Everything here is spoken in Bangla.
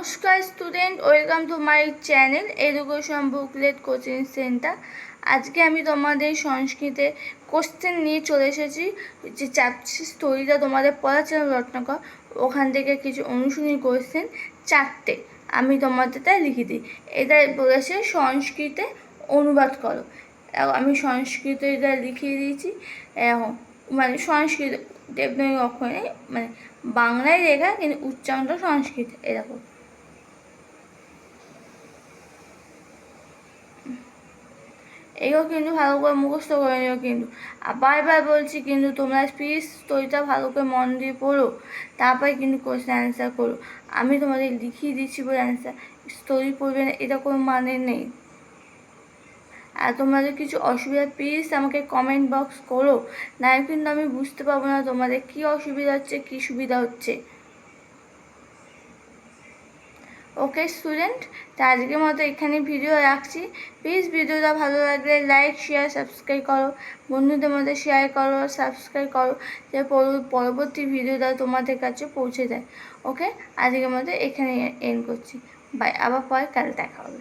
নমস্কার student, welcome to my channel education booklet coaching centre. আজকে আমি তোমাদের সংস্কৃতে কোশ্চেন নিয়ে চলে এসেছি। যে চ্যাপ্টার স্টোরিটা তোমাদের পড়া ছিল রত্নাকর, ওখান থেকে কিছু অনুশীলনী কোশ্চেন 4টে আমি তোমাদের তাই লিখে দিই। এটা বলেছে সংস্কৃতে অনুবাদ করো। আমি সংস্কৃত এটা লিখিয়ে দিয়েছি। এখন মানে সংস্কৃত দেবনাগরী অক্ষরে মানে বাংলায় লেখা, কিন্তু উচ্চারণটা সংস্কৃত। এরকম এগুলো কিন্তু ভালো করে মুখস্থ করে নিও। কিন্তু বারবার বলছি, কিন্তু তোমরা প্লিজ স্টোরিটা ভালো করে মন দিয়ে পড়ো, তারপরে কিন্তু কোশ্চেন অ্যান্সার করো। আমি তোমাদের লিখিয়ে দিচ্ছি বলে অ্যান্সার স্টোরি পড়বে না, এটা কোনো মানে নেই। আর তোমাদের কিছু অসুবিধা প্লিজ আমাকে কমেন্ট বক্স করো, না কিন্তু আমি বুঝতে পারবো না তোমাদের কী অসুবিধা হচ্ছে, কী সুবিধা হচ্ছে। ওকে স্টুডেন্ট, তো আজকের মতো এখানে ভিডিও রাখছি। প্লিজ ভিডিওটা ভালো লাগলে লাইক শেয়ার সাবস্ক্রাইব করো, বন্ধুদের মধ্যে শেয়ার করো, সাবস্ক্রাইব করো, যে পরবর্তী ভিডিওটা তোমাদের কাছে পৌঁছে যায়। ওকে, আজকের মতো এখানে এন্ড করছি। বাই, আবার পরে কাল দেখা হবে।